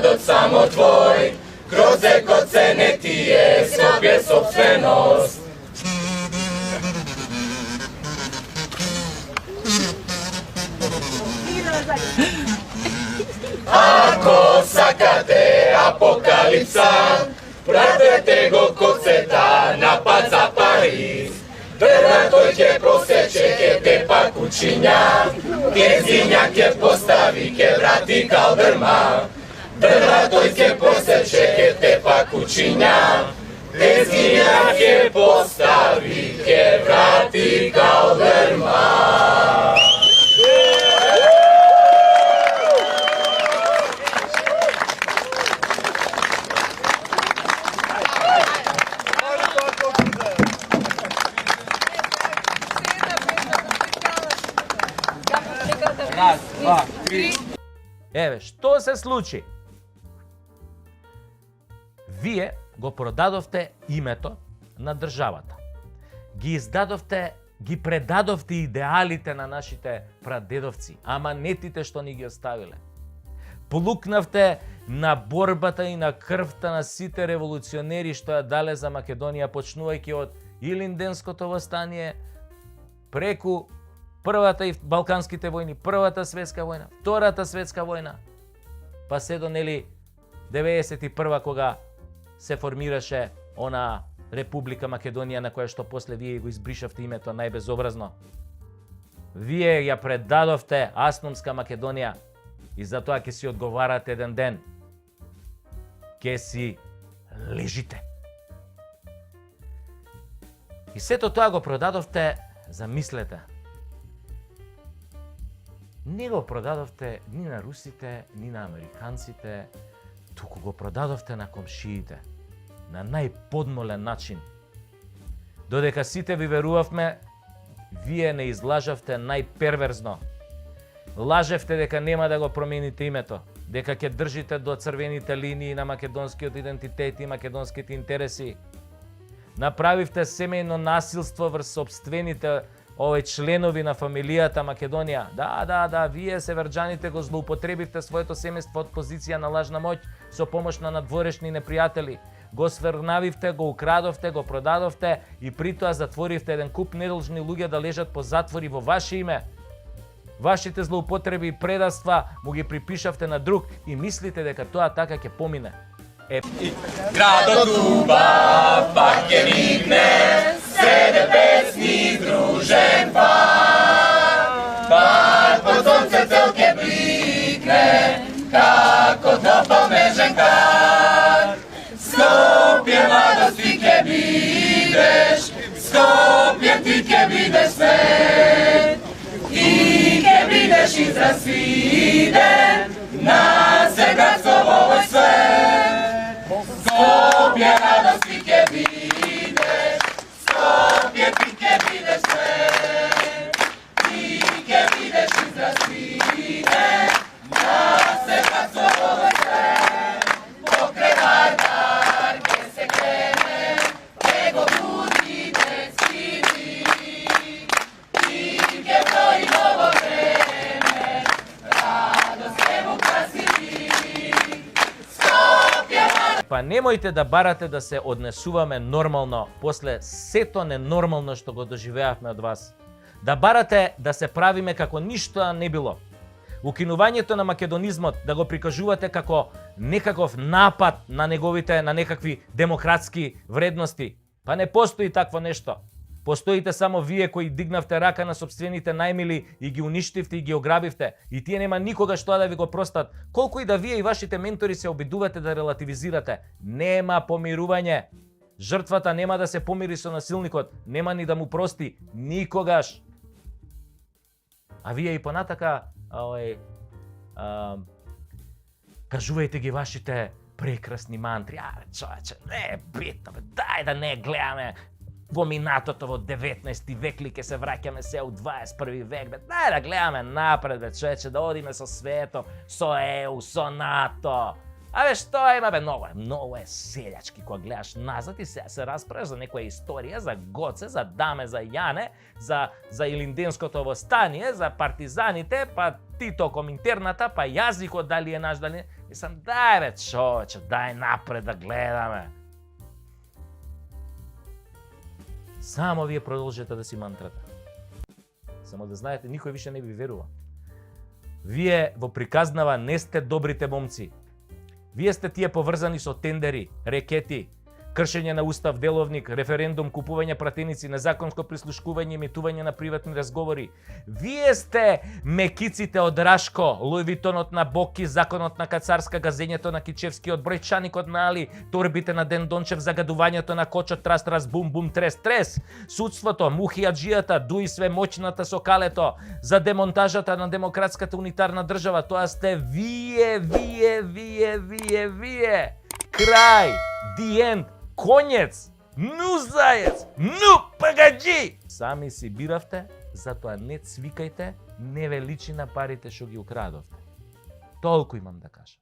градот само твој, грозекот се не ти е, Скопје собственост. Ако сакате апокалипса, пратете го коцета на пат за Париз. Дрва тој ќе просече, ќе тепа кучиња, ќе зиња, ќе постави, ќе врати калдрма. Дрва тој ќе просече, ќе тепа кучиња, ќе зиња, ќе постави, ќе врати калдрма. Еве, што се случи? Вие го продадовте името на државата. Ги издадовте, ги предадовте идеалите на нашите прадедовци, аманетите што ни ги оставиле. Полукнавте на борбата и на крвта на сите револуционери што ја дале за Македонија, почнувајќи од Илинденското востание, преку Првата и Балканските војни, Првата светска војна, Втората светска војна, па се до нели 91 кога се формираше она Република Македонија на која што после вие го избришавте името најбезобразно. Вие ја предадовте Асномска Македонија и затоа ќе си одговарате еден ден. Ќе си лежите. И сето тоа го продадовте, замислете. Не го продадовте ни на русите, ни на американците, туку го продадовте на комшиите, на најподмолен начин. Додека сите ви верувавме, вие не излажавте најперверзно. Лажевте дека нема да го промените името, дека ќе држите до црвените линии на македонскиот идентитет и македонските интереси. Направивте семејно насилство врз сопствените членови на фамилијата Македонија. Да, вие северџаните го злоупотребивте своето семејство од позиција на лажна моќ со помош на надворешни непријатели. Го сврнавивте, го украдовте, го продадовте и притоа затворивте еден куп недолжни луѓе да лежат по затвори во ваше име. Вашите злоупотреби и предавства му ги припишавте на друг и мислите дека тоа така ќе помине. Градот убав пак ќе никне, седе песни дружен пак. Пак под сонце цел ќе бликне, како топол нежен кар. Скопје младости ќе бидеш, Скопје ти ќе бидеш свет. И ќе бидеш израсиден на сегатство во овој свет. Скопје радости ќе бидеш, Скопје ти ќе бидеш свет. Ти ќе бидеш израсиден на сегатство во овој свет. Покрај Вардар ќе се крене, ќе го буди детски дик. Ти ќе брои ново време, радост ќе му краси лик. Скопје Па немојте да барате да се однесуваме нормално после сето ненормално што го доживеавме од вас. Да барате да се правиме како ништо не било. Укинувањето на македонизмот да го прикажувате како некаков напад на неговите, на некакви демократски вредности. Па не постои такво нешто. Постоите само вие кои дигнавте рака на собствените најмили и ги уништивте и ги ограбивте. И тие нема никогаш тоа да ви го простат. Колку и да вие и вашите ментори се обидувате да релативизирате. Нема помирување. Жртвата нема да се помири со насилникот. Нема ни да му прости. Никогаш. А вие и понатака кажувајте ги вашите прекрасни мантри. Човече, не е битно, дај да не гледаме во минатото во 19 век ли ке се враќаме се у 21 век, дај да гледаме напред, човече, да одиме со светот, со ЕУ, со НАТО. Што има, многу е селјачки кога гледаш назад и се расправаш за некоја историја, за Гоце, за Даме, за Јане, за Илинденското востание, за партизаните, па Тито коминтерната, па јазикот дали е наш, дали И сам, дај бе човече, дај напред да гледаме. Само вие продолжете да си мантрате. Само да знаете, никој више не ви верува. Вие во приказнава не сте добрите момци. Вие сте тие поврзани со тендери, рекети, кршење на устав, деловник, референдум, купување пратеници, незаконско прислушкување, имитување на приватни разговори. Вие сте мекиците од Рашко, Луивитонот на Боки, законот на Кацарска, газењето на Кичевскиот, бројчаникот на Али, торбите на Ден Дончев, загадувањето на Кочот, трас, бум, бум, трес, судството, мухијаджијата, дуи све моќната со калето, за демонтажата на демократската унитарна држава. Тоа сте вие. Крај, the end, конец, ну заец, ну пагаджи! Сами си биравте, затоа не цвикајте, не ве личи на парите што ги украдовте. Толку имам да кажам.